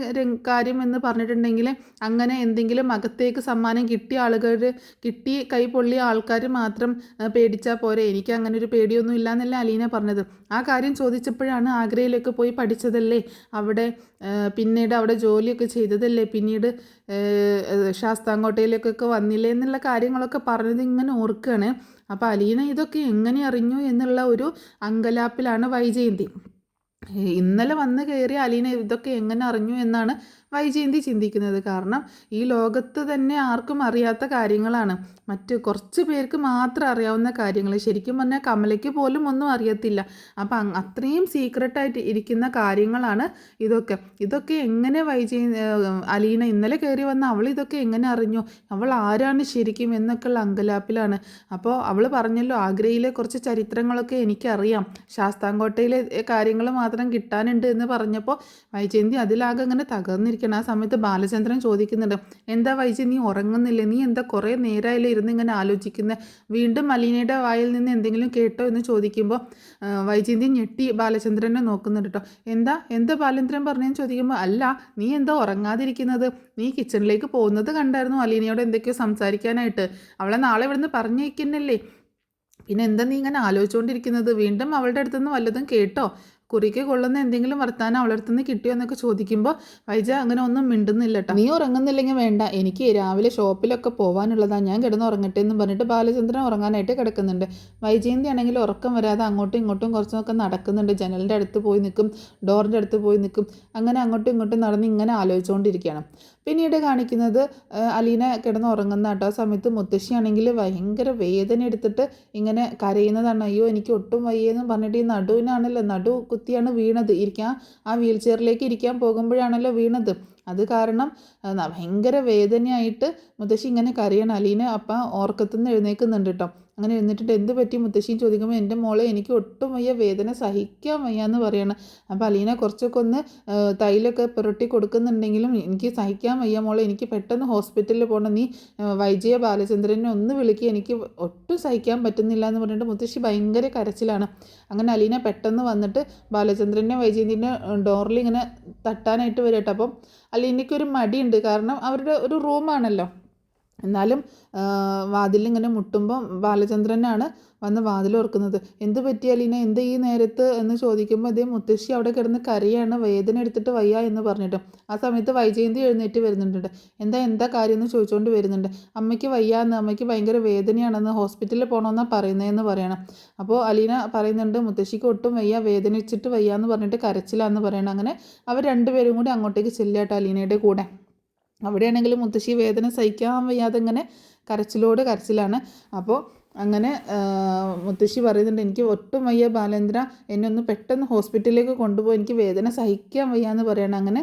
കാര്യം എന്ന് പറഞ്ഞിട്ടുണ്ടെങ്കിൽ അങ്ങനെ എന്തെങ്കിലും അകത്തേക്ക് സമ്മാനം കിട്ടിയ ആളുകൾ, കിട്ടി കൈ പൊള്ളിയ ആൾക്കാർ മാത്രം പേടിച്ചാൽ പോരെ, എനിക്ക് അങ്ങനെ ഒരു പേടിയൊന്നും ഇല്ല എന്നല്ല അലീന പറഞ്ഞത്. ആ കാര്യം ചോദിച്ചപ്പോഴാണ് ആഗ്രയിലേക്ക് പോയി പഠിച്ചതല്ലേ, അവിടെ പിന്നീട് അവിടെ ജോലിയൊക്കെ ചെയ്തതല്ലേ, പിന്നീട് ശാസ്താംകോട്ടയിലേക്കൊക്കെ വന്നില്ലേ എന്നുള്ള കാര്യങ്ങളൊക്കെ പറഞ്ഞത് ഇങ്ങനെ ഓർക്കുകയാണ്. അപ്പോൾ അലീന ഇതൊക്കെ എങ്ങനെ അറിഞ്ഞു എന്നുള്ള ഒരു അങ്കലാപ്പിലാണ് വൈജയന്തി. ഇന്നലെ വന്ന് കയറിയ അലീന ഇതൊക്കെ എങ്ങനെ അറിഞ്ഞു എന്നാണ് വൈജയന്തി ചിന്തിക്കുന്നത്. കാരണം ഈ ലോകത്ത് തന്നെ ആർക്കും അറിയാത്ത കാര്യങ്ങളാണ്, മറ്റ് കുറച്ച് പേർക്ക് മാത്രം അറിയാവുന്ന കാര്യങ്ങൾ. ശരിക്കും പറഞ്ഞാൽ കമലയ്ക്ക് പോലും ഒന്നും അറിയത്തില്ല. അപ്പം അത്രയും സീക്രട്ടായിട്ട് ഇരിക്കുന്ന കാര്യങ്ങളാണ് ഇതൊക്കെ. ഇതൊക്കെ എങ്ങനെ അലീന ഇന്നലെ കയറി വന്ന അവൾ ഇതൊക്കെ എങ്ങനെ അറിഞ്ഞു, അവൾ ആരാണ് ശരിക്കും എന്നൊക്കെയുള്ള അങ്കലാപ്പിലാണ്. അപ്പോൾ അവൾ പറഞ്ഞല്ലോ ആഗ്രയിലെ കുറച്ച് ചരിത്രങ്ങളൊക്കെ എനിക്കറിയാം, ശാസ്താംകോട്ടയിലെ കാര്യങ്ങൾ മാത്രം കിട്ടാനുണ്ട് എന്ന് പറഞ്ഞപ്പോൾ വൈജയന്തി അതിലാകെ അങ്ങനെ തകർന്നിരിക്കും. ആ സമയത്ത് ബാലചന്ദ്രൻ ചോദിക്കുന്നുണ്ട്, എന്താ വൈജി നീ ഉറങ്ങുന്നില്ലേ, നീ എന്താ കുറേ നേരമായില്ലേ ഇരുന്ന് ഇങ്ങനെ ആലോചിക്കുന്നത്, വീണ്ടും അലീനയുടെ വായിൽ നിന്ന് എന്തെങ്കിലും കേട്ടോ എന്ന് ചോദിക്കുമ്പോൾ വൈജയന്തി ഞെട്ടി ബാലചന്ദ്രനെ നോക്കുന്നുണ്ട് കേട്ടോ. എന്താ ബാലചന്ദ്രൻ പറഞ്ഞതെന്ന് ചോദിക്കുമ്പോൾ, അല്ല നീ എന്താ ഉറങ്ങാതിരിക്കുന്നത്, നീ കിച്ചണിലേക്ക് പോകുന്നത് കണ്ടായിരുന്നു അലീനയോട് എന്തൊക്കെയോ സംസാരിക്കാനായിട്ട്, അവളെ നാളെ ഇവിടുന്ന് പറഞ്ഞേക്കുന്നല്ലേ, പിന്നെ എന്താ നീ ഇങ്ങനെ ആലോചിച്ചുകൊണ്ടിരിക്കുന്നത്, വീണ്ടും അവളുടെ അടുത്തുനിന്ന് വല്ലതും കേട്ടോ, കുറിക്ക് കൊള്ളുന്ന എന്തെങ്കിലും വർത്താനം അവളടുത്തുനിന്ന് കിട്ടിയോ എന്നൊക്കെ ചോദിക്കുമ്പോൾ വൈജ അങ്ങനെ ഒന്നും മിണ്ടുന്നില്ല കേട്ടോ. നീ ഉറങ്ങുന്നില്ലെങ്കിൽ വേണ്ട, എനിക്ക് രാവിലെ ഷോപ്പിലൊക്കെ പോകാനുള്ളതാണ്, ഞാൻ കിടന്ന് ഉറങ്ങട്ടെ എന്ന് പറഞ്ഞിട്ട് ബാലചന്ദ്രൻ ഉറങ്ങാനായിട്ട് കിടക്കുന്നുണ്ട്. വൈജയന്തി ആണെങ്കിൽ ഉറക്കം വരാതെ അങ്ങോട്ടും ഇങ്ങോട്ടും കുറച്ചൊക്കെ നടക്കുന്നുണ്ട്. ജനലിൻ്റെ അടുത്ത് പോയി നിൽക്കും, ഡോറിൻ്റെ അടുത്ത് പോയി നിൽക്കും, അങ്ങനെ അങ്ങോട്ടും ഇങ്ങോട്ടും നടന്ന് ഇങ്ങനെ ആലോചിച്ചുകൊണ്ടിരിക്കുകയാണ്. പിന്നീട് കാണിക്കുന്നത് അലീന കിടന്ന് ഉറങ്ങുന്ന കേട്ടോ. ആ സമയത്ത് മുത്തശ്ശിയാണെങ്കിൽ ഭയങ്കര വേദന എടുത്തിട്ട് ഇങ്ങനെ കരയുന്നതാണ്. അയ്യോ എനിക്ക് ഒട്ടും വയ്യെന്ന് പറഞ്ഞിട്ട് ഈ നടുവിനാണല്ലോ, നടു കുത്തിയാണ് വീണത്. ആ വീൽ ചെയറിലേക്ക് ഇരിക്കാൻ പോകുമ്പോഴാണല്ലോ വീണത്. അത് കാരണം ഭയങ്കര വേദനയായിട്ട് മുത്തശ്ശി ഇങ്ങനെ കരയണം. അലീന അപ്പം ഓർക്കത്തുനിന്ന് എഴുന്നേൽക്കുന്നുണ്ട് കേട്ടോ. അങ്ങനെ എഴുന്നേറ്റിട്ട് എന്ത് പറ്റി മുത്തശ്ശിയും ചോദിക്കുമ്പോൾ എൻ്റെ മോളെ എനിക്ക് ഒട്ടും വയ്യ, വേദന സഹിക്കാൻ വയ്യ എന്ന് പറയണം. അപ്പോൾ അലീന കുറച്ചൊക്കെ ഒന്ന് തൈലൊക്കെ പുരട്ടി കൊടുക്കുന്നുണ്ടെങ്കിലും എനിക്ക് സഹിക്കാൻ വയ്യ മോളെ, എനിക്ക് പെട്ടെന്ന് ഹോസ്പിറ്റലിൽ പോകണം, നീ വൈജയ ബാലചന്ദ്രനെ ഒന്ന് വിളിക്കുക, എനിക്ക് ഒട്ടും സഹിക്കാൻ പറ്റുന്നില്ല എന്ന് പറഞ്ഞിട്ട് മുത്തശ്ശി ഭയങ്കര കരച്ചിലാണ്. അങ്ങനെ അലീന പെട്ടെന്ന് വന്നിട്ട് ബാലചന്ദ്രനെ വൈജയന്തിൻ്റെ ഡോറിൽ ഇങ്ങനെ തട്ടാനായിട്ട് വരും കേട്ടോ. അപ്പം അലീനയ്ക്കൊരു മടിയുണ്ട്, കാരണം അവരുടെ ഒരു റൂമാണല്ലോ. എന്നാലും വാതിലിങ്ങനെ മുട്ടുമ്പോൾ ബാലചന്ദ്രനാണ് വന്ന് വാതിൽ ഓർക്കുന്നത്. എന്ത് പറ്റി അലീന, എന്ത് ഈ നേരത്ത് എന്ന് ചോദിക്കുമ്പോൾ അതേ മുത്തശ്ശി അവിടെ കിടന്ന് കരയാണ്, വേദന എടുത്തിട്ട് വയ്യ എന്ന് പറഞ്ഞിട്ട്. ആ സമയത്ത് വൈജയന്തി എഴുന്നേറ്റ് വരുന്നുണ്ട്. എന്താ കാര്യം എന്ന് ചോദിച്ചുകൊണ്ട് വരുന്നുണ്ട്. അമ്മയ്ക്ക് വയ്യാന്ന്, അമ്മയ്ക്ക് ഭയങ്കര വേദനയാണെന്ന്, ഹോസ്പിറ്റലിൽ പോകണമെന്നാണ് പറയുന്നതെന്ന് പറയണം. അപ്പോൾ അലീന പറയുന്നുണ്ട് മുത്തശ്ശിക്ക് ഒട്ടും വയ്യ, വേദനിച്ചിട്ട് വയ്യ എന്ന് പറഞ്ഞിട്ട് കരച്ചിലാന്ന് പറയണം. അങ്ങനെ അവർ രണ്ടുപേരും കൂടി അങ്ങോട്ടേക്ക് ചെല്ലാട്ടോ അലീനയുടെ കൂടെ. അവിടെയാണെങ്കിലും മുത്തശ്ശി വേദന സഹിക്കാൻ വയ്യാതെ ഇങ്ങനെ കരച്ചിലാണ്. അപ്പോൾ അങ്ങനെ മുത്തശ്ശി പറയുന്നുണ്ട് എനിക്ക് ഒട്ടും വയ്യ ബാലേന്ദ്ര, എന്നെ ഒന്ന് പെട്ടെന്ന് ഹോസ്പിറ്റലിലേക്ക് കൊണ്ടുപോയി, എനിക്ക് വേദന സഹിക്കാൻ വയ്യ എന്ന് പറയണം. അങ്ങനെ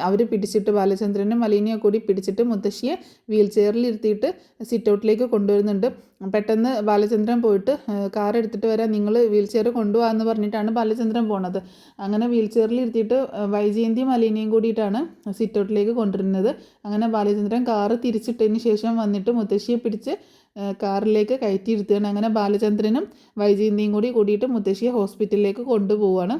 അവർ പിടിച്ചിട്ട് ബാലചന്ദ്രനും അലീനയും കൂടി പിടിച്ചിട്ട് മുത്തശ്ശിയെ വീൽ ചെയറിൽ ഇരുത്തിയിട്ട് സിറ്റ് ഔട്ടിലേക്ക് കൊണ്ടുവരുന്നുണ്ട്. പെട്ടെന്ന് ബാലചന്ദ്രൻ പോയിട്ട് കാർ എടുത്തിട്ട് വരാം, നിങ്ങൾ വീൽ ചെയർ കൊണ്ടുപോകാമെന്ന് പറഞ്ഞിട്ടാണ് ബാലചന്ദ്രൻ പോണത്. അങ്ങനെ വീൽ ചെയറിൽ ഇരുത്തിയിട്ട് വൈജയന്തിയും അലീനയും കൂടിയിട്ടാണ് സിറ്റ് ഔട്ടിലേക്ക് കൊണ്ടുവരുന്നത്. അങ്ങനെ ബാലചന്ദ്രൻ കാറ് തിരിച്ചിട്ടതിന് ശേഷം വന്നിട്ട് മുത്തശ്ശിയെ പിടിച്ച് കാറിലേക്ക് കയറ്റിയിരുത്തുകയാണ്. അങ്ങനെ ബാലചന്ദ്രനും വൈജയന്തിയും കൂടിയിട്ട് മുത്തശ്ശിയെ ഹോസ്പിറ്റലിലേക്ക് കൊണ്ടുപോവുകയാണ്.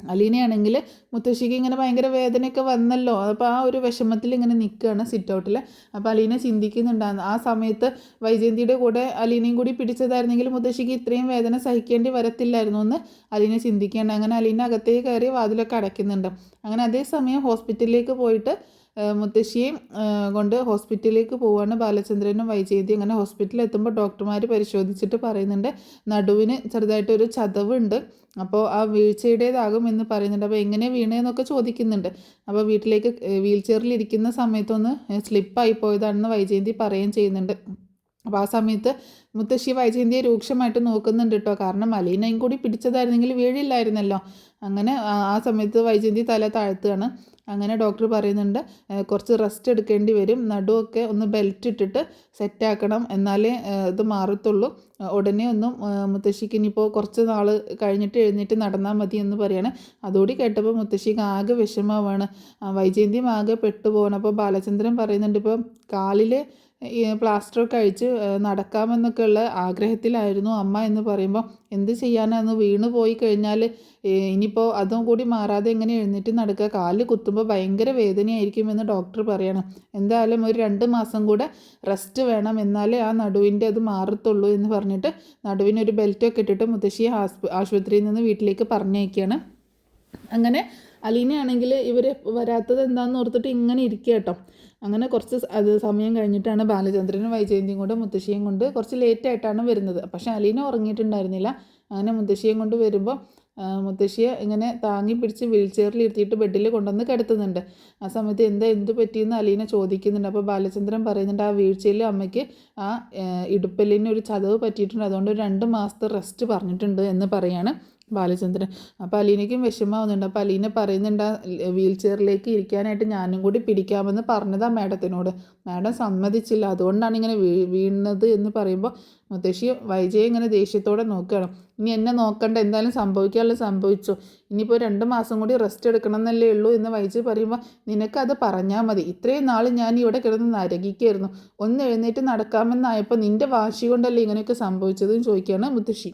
അലീനയാണെങ്കിൽ മുത്തശ്ശിക്ക് ഇങ്ങനെ ഭയങ്കര വേദനയൊക്കെ വന്നല്ലോ, അപ്പോൾ ആ ഒരു വിഷമത്തിൽ ഇങ്ങനെ നിൽക്കുകയാണ് സിറ്റ് ഔട്ടിൽ. അപ്പോൾ അലീന ചിന്തിക്കുന്നുണ്ടായിരുന്നു ആ സമയത്ത് വൈജയന്തിയുടെ കൂടെ അലീനയും കൂടി പിടിച്ചതായിരുന്നെങ്കിൽ മുത്തശ്ശിക്ക് ഇത്രയും വേദന സഹിക്കേണ്ടി വരത്തില്ലായിരുന്നു എന്ന് അലീന ചിന്തിക്കുകയാണ്. അങ്ങനെ അലീന അകത്തേക്ക് കയറി വാതിലൊക്കെ അടയ്ക്കുന്നുണ്ട്. അങ്ങനെ അതേസമയം ഹോസ്പിറ്റലിലേക്ക് പോയിട്ട് മുത്തശ്ശിയെ കൊണ്ട് ഹോസ്പിറ്റലിലേക്ക് പോവുകയാണ് ബാലചന്ദ്രനും വൈജയന്തി. അങ്ങനെ ഹോസ്പിറ്റലിൽ എത്തുമ്പോൾ ഡോക്ടർമാർ പരിശോധിച്ചിട്ട് പറയുന്നുണ്ട് നടുവിന് ചെറുതായിട്ടൊരു ചതവുണ്ട്, അപ്പോൾ ആ വീഴ്ചയുടേതാകും എന്ന് പറയുന്നുണ്ട്. അപ്പോൾ എങ്ങനെ വീണേന്നൊക്കെ ചോദിക്കുന്നുണ്ട്. അപ്പോൾ വീട്ടിലേക്ക് വീൽ ചെയറിൽ ഇരിക്കുന്ന സമയത്തൊന്ന് സ്ലിപ്പായി പോയതാണെന്ന് വൈജയന്തി പറയുകയും ചെയ്യുന്നുണ്ട്. അപ്പോൾ ആ സമയത്ത് മുത്തശ്ശി വൈജയന്തിയെ രൂക്ഷമായിട്ട് നോക്കുന്നുണ്ട് കേട്ടോ, കാരണം അലീനയും കൂടി പിടിച്ചതായിരുന്നെങ്കിൽ വീഴില്ലായിരുന്നല്ലോ. അങ്ങനെ ആ സമയത്ത് വൈജയന്തി തല താഴ്ത്തുകയാണ്. അങ്ങനെ ഡോക്ടർ പറയുന്നുണ്ട് കുറച്ച് റെസ്റ്റ് എടുക്കേണ്ടി വരും, നടുവൊക്കെ ഒന്ന് ബെൽറ്റ് ഇട്ടിട്ട് സെറ്റാക്കണം, എന്നാലേ ഇത് മാറത്തുള്ളൂ. ഉടനെ ഒന്നും മുത്തശ്ശിക്ക് ഇനിയിപ്പോൾ കുറച്ച് നാൾ കഴിഞ്ഞിട്ട് എഴുന്നേറ്റ് നടന്നാൽ മതി എന്ന് പറയാണ്. അതോടെ കേട്ടപ്പോൾ മുത്തശ്ശിക്ക് ആകെ വിഷമമാണ്, വൈജയന്തിയും ആകെ പെട്ടുപോകണം. അപ്പോൾ ബാലചന്ദ്രൻ പറയുന്നുണ്ട് ഇപ്പോൾ കാലിൽ പ്ലാസ്റ്ററൊക്കെ അഴിച്ച് നടക്കാമെന്നൊക്കെയുള്ള ആഗ്രഹത്തിലായിരുന്നു അമ്മ എന്ന് പറയുമ്പോൾ എന്ത് ചെയ്യാനാന്ന്, വീണ് പോയി കഴിഞ്ഞാൽ ഇനിയിപ്പോൾ അതും കൂടി മാറാതെ എങ്ങനെ എഴുന്നേറ്റ് നടക്കുക, കാലിൽ കുത്തുമ്പോൾ ഭയങ്കര വേദനയായിരിക്കുമെന്ന് ഡോക്ടർ പറയണം. എന്തായാലും ഒരു 2 മാസം കൂടെ റെസ്റ്റ് വേണം, എന്നാലേ ആ നടുവിൻ്റെ അത് മാറത്തുള്ളൂ എന്ന് പറഞ്ഞിട്ട് നടുവിനൊരു ബെൽറ്റൊക്കെ ഇട്ടിട്ട് മുത്തശ്ശിയെ ആശുപത്രിയിൽ നിന്ന് വീട്ടിലേക്ക് പറഞ്ഞയക്കുകയാണ്. അങ്ങനെ അലീനയാണെങ്കിൽ ഇവർ വരാത്തത് എന്താണെന്ന് ഓർത്തിട്ട് ഇങ്ങനെ ഇരിക്കുക കേട്ടോ. അങ്ങനെ കുറച്ച് സമയം കഴിഞ്ഞിട്ടാണ് ബാലചന്ദ്രനും വൈജയന്തിയും കൊണ്ട് മുത്തശ്ശിയും കൊണ്ട് കുറച്ച് ലേറ്റായിട്ടാണ് വരുന്നത്. പക്ഷേ അലീന ഉറങ്ങിയിട്ടുണ്ടായിരുന്നില്ല. അങ്ങനെ മുത്തശ്ശിയും കൊണ്ട് വരുമ്പോൾ മുത്തശ്ശിയെ ഇങ്ങനെ താങ്ങി പിടിച്ച് വീൽ ചെയറിൽ ഇരുത്തിയിട്ട് ബെഡിൽ കൊണ്ടുവന്ന് കിടത്തുന്നുണ്ട്. ആ സമയത്ത് എന്ത് പറ്റിയെന്ന് അലീന ചോദിക്കുന്നുണ്ട്. അപ്പോൾ ബാലചന്ദ്രൻ പറയുന്നുണ്ട് ആ വീഴ്ചയിൽ അമ്മയ്ക്ക് ആ ഇടുപ്പെല്ലിന് ഒരു ചതവ് പറ്റിയിട്ടുണ്ട്, അതുകൊണ്ട് 2 മാസത്തെ റെസ്റ്റ് പറഞ്ഞിട്ടുണ്ട് എന്ന് പറയാണ് ബാലചന്ദ്രൻ. അപ്പോൾ അലീനയ്ക്കും വിഷമാവുന്നുണ്ട്. അപ്പോൾ അലീന പറയുന്നുണ്ട് വീൽ ചെയറിലേക്ക് ഇരിക്കാനായിട്ട് ഞാനും കൂടി പിടിക്കാമെന്ന് പറഞ്ഞതാണ് മാഡത്തിനോട്, മാഡം സമ്മതിച്ചില്ല, അതുകൊണ്ടാണ് ഇങ്ങനെ വീണത് എന്ന് പറയുമ്പോൾ മുത്തശ്ശി വൈജയെ ഇങ്ങനെ ദേഷ്യത്തോടെ നോക്കുകയാണ്. ഇനി എന്നെ നോക്കണ്ട, എന്തായാലും സംഭവിക്കാനുള്ളത് സംഭവിച്ചു, ഇനിയിപ്പോൾ 2 മാസം കൂടി റെസ്റ്റ് എടുക്കണം എന്നല്ലേ ഉള്ളൂ എന്ന് വൈജയ് പറയുമ്പോൾ നിനക്കത് പറഞ്ഞാൽ മതി, ഇത്രയും നാൾ ഞാൻ ഇവിടെ കിടന്ന് നരകിക്കായിരുന്നു, ഒന്ന് എഴുന്നേറ്റ് നടക്കാമെന്നായപ്പോൾ നിൻ്റെ വാശി കൊണ്ടല്ലേ ഇങ്ങനെയൊക്കെ സംഭവിച്ചതെന്ന് ചോദിക്കുകയാണ് മുത്തശ്ശി.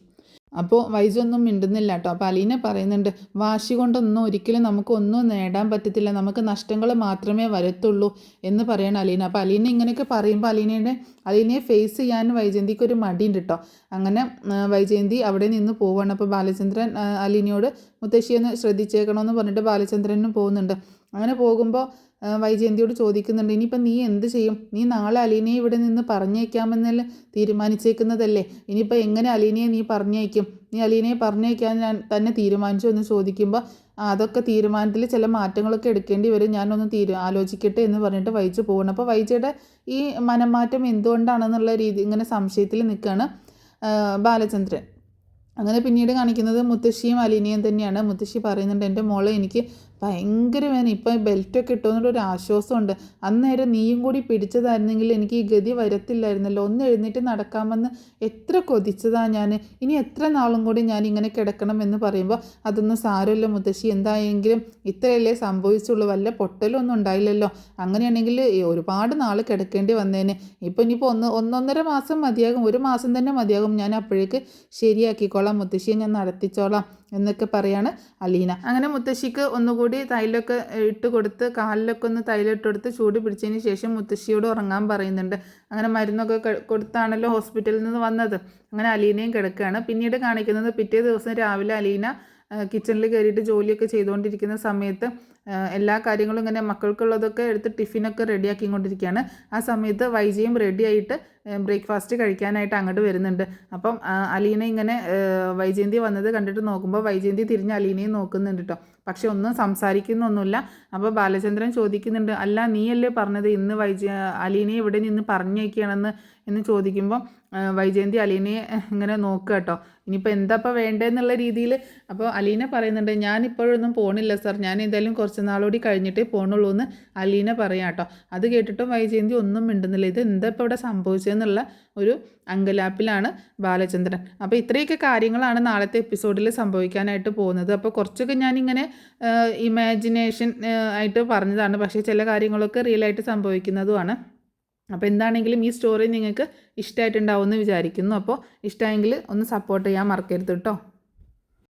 അപ്പോൾ വൈജു ഒന്നും മിണ്ടുന്നില്ല കേട്ടോ. അപ്പോൾ അലീന പറയുന്നുണ്ട്, വാശി കൊണ്ടൊന്നും ഒരിക്കലും നമുക്കൊന്നും നേടാൻ പറ്റത്തില്ല, നമുക്ക് നഷ്ടങ്ങൾ മാത്രമേ വരത്തുള്ളൂ എന്ന് പറയണം അലീന. അപ്പോൾ അലീന ഇങ്ങനെയൊക്കെ പറയുമ്പോൾ അലീനയെ ഫേസ് ചെയ്യാൻ വൈജയന്തിക്ക് ഒരു മടിയുണ്ട് കേട്ടോ. അങ്ങനെ വൈജയന്തി അവിടെ നിന്ന് പോവുകയാണ്. അപ്പോൾ ബാലചന്ദ്രൻ അലീനയോട് മുത്തശ്ശിയൊന്ന് ശ്രദ്ധിച്ചേക്കണമെന്ന് പറഞ്ഞിട്ട് ബാലചന്ദ്രനും പോകുന്നുണ്ട്. അങ്ങനെ പോകുമ്പോൾ വൈജയന്തിയോട് ചോദിക്കുന്നുണ്ട്, ഇനിയിപ്പോൾ നീ എന്ത് ചെയ്യും? നീ നാളെ അലീനയെ ഇവിടെ നിന്ന് പറഞ്ഞേക്കാമെന്നല്ലേ തീരുമാനിച്ചേക്കുന്നതല്ലേ? ഇനിയിപ്പോൾ എങ്ങനെ അലീനയെ നീ പറഞ്ഞേക്കും? നീ അലീനയെ പറഞ്ഞേക്കാൻ ഞാൻ തന്നെ തീരുമാനിച്ചു എന്ന് ചോദിക്കുമ്പോൾ അതൊക്കെ തീരുമാനത്തിൽ ചില മാറ്റങ്ങളൊക്കെ എടുക്കേണ്ടി വരും, ഞാനൊന്ന് ആലോചിക്കട്ടെ എന്ന് പറഞ്ഞിട്ട് വൈജു പോകണം. അപ്പോൾ വൈജയുടെ ഈ മനംമാറ്റം എന്തുകൊണ്ടാണെന്നുള്ള ഇങ്ങനെ സംശയത്തിൽ നിൽക്കുകയാണ് ബാലചന്ദ്രൻ. അങ്ങനെ പിന്നീട് കാണിക്കുന്നത് മുത്തശ്ശിയും അലീനയും തന്നെയാണ്. മുത്തശ്ശി പറയുന്നുണ്ട്, എൻ്റെ മോളെ എനിക്ക് ഭയങ്കര വേദന, ഇപ്പം ബെൽറ്റൊക്കെ ഇട്ടുകൊണ്ടൊരു ആശ്വാസമുണ്ട്. അന്നേരം നീയും കൂടി പിടിച്ചതായിരുന്നെങ്കിൽ എനിക്ക് ഈ ഗതി വരത്തില്ലായിരുന്നല്ലോ, ഒന്ന് എഴുന്നേറ്റ് നടക്കാമെന്ന് എത്ര കൊതിച്ചതാണ് ഞാൻ, ഇനി എത്ര നാളും കൂടി ഞാൻ ഇങ്ങനെ കിടക്കണം എന്ന് പറയുമ്പോൾ അതൊന്നും സാരമില്ല മുത്തശ്ശി, എന്തായെങ്കിലും ഇത്രയല്ലേ സംഭവിച്ചുള്ളൂ, വല്ല പൊട്ടലൊന്നും ഉണ്ടായില്ലല്ലോ, അങ്ങനെയാണെങ്കിൽ ഒരുപാട് നാൾ കിടക്കേണ്ടി വന്നേനെ, ഇനിയിപ്പോൾ ഒന്നൊന്നര മാസം മതിയാകും, ഒരു മാസം തന്നെ മതിയാകും, ഞാൻ അപ്പോഴേക്ക് ശരിയാക്കിക്കോളാം മുത്തശ്ശിയെ, ഞാൻ നടത്തിച്ചോളാം എന്നൊക്കെ പറയാണ് അലീന. അങ്ങനെ മുത്തശ്ശിക്ക് ഒന്നുകൂടി തൈലൊക്കെ ഇട്ട് കൊടുത്ത് കാലിലൊക്കെ ഒന്ന് തൈലിട്ട് കൊടുത്ത് ചൂട് പിടിച്ചതിന് ശേഷം മുത്തശ്ശിയോട് ഉറങ്ങാൻ പറയുന്നുണ്ട്. അങ്ങനെ മരുന്നൊക്കെ കൊടുത്താണല്ലോ ഹോസ്പിറ്റലിൽ നിന്ന് വന്നത്. അങ്ങനെ അലീനയും കിടക്കുകയാണ്. പിന്നീട് കാണിക്കുന്നത് പിറ്റേ ദിവസം രാവിലെ അലീന കിച്ചണിൽ കയറിയിട്ട് ജോലിയൊക്കെ ചെയ്തുകൊണ്ടിരിക്കുന്ന സമയത്ത് എല്ലാ കാര്യങ്ങളും ഇങ്ങനെ മക്കൾക്കുള്ളതൊക്കെ എടുത്ത് ടിഫിനൊക്കെ റെഡിയാക്കിക്കൊണ്ടിരിക്കുകയാണ്. ആ സമയത്ത് വൈജയും റെഡിയായിട്ട് ബ്രേക്ക്ഫാസ്റ്റ് കഴിക്കാനായിട്ട് അങ്ങോട്ട് വരുന്നുണ്ട്. അപ്പം അലീന ഇങ്ങനെ വൈജയന്തി വന്നത് കണ്ടിട്ട് നോക്കുമ്പോൾ വൈജയന്തി തിരിഞ്ഞ് അലീനയും നോക്കുന്നുണ്ട് കേട്ടോ. പക്ഷെ ഒന്നും സംസാരിക്കുന്നൊന്നുമില്ല. അപ്പോൾ ബാലചന്ദ്രൻ ചോദിക്കുന്നുണ്ട്, അല്ല നീയല്ലേ പറഞ്ഞത് ഇന്ന് അലീനയെ ഇവിടെ നിന്ന് പറഞ്ഞേക്കുകയാണെന്ന് എന്ന് ചോദിക്കുമ്പോൾ വൈജയന്തി അലീനയെ ഇങ്ങനെ നോക്കുക കേട്ടോ. ഇനിയിപ്പോൾ എന്താപ്പോൾ വേണ്ടതെന്നുള്ള രീതിയിൽ. അപ്പോൾ അലീന പറയുന്നുണ്ട്, ഞാനിപ്പോഴൊന്നും പോണില്ല സാർ, ഞാൻ എന്തായാലും കുറച്ച് നാളോടി കഴിഞ്ഞിട്ടേ പോകണുള്ളൂ എന്ന് അലീന പറയാം കേട്ടോ. അത് കേട്ടിട്ടും വൈജയന്തി ഒന്നും മിണ്ടുന്നില്ല. ഇത് എന്താ ഇപ്പോൾ ഇവിടെ സംഭവിച്ചതെന്നുള്ള ഒരു അങ്കലാപ്പിലാണ് ബാലചന്ദ്രൻ. അപ്പോൾ ഇത്രയൊക്കെ കാര്യങ്ങളാണ് നാളത്തെ എപ്പിസോഡിൽ സംഭവിക്കാനായിട്ട് പോകുന്നത്. അപ്പോൾ കുറച്ചൊക്കെ ഞാനിങ്ങനെ ഇമാജിനേഷൻ ആയിട്ട് പറഞ്ഞതാണ്, പക്ഷേ ചില കാര്യങ്ങളൊക്കെ റിയലായിട്ട് സംഭവിക്കുന്നതുമാണ്. അപ്പോൾ എന്താണെങ്കിലും ഈ സ്റ്റോറി നിങ്ങൾക്ക് ഇഷ്ടമായിട്ടുണ്ടാവുമെന്ന് വിചാരിക്കുന്നു. അപ്പോൾ ഇഷ്ടമായെങ്കിൽ ഒന്ന് സപ്പോർട്ട് ചെയ്യാൻ മറക്കരുത് കേട്ടോ.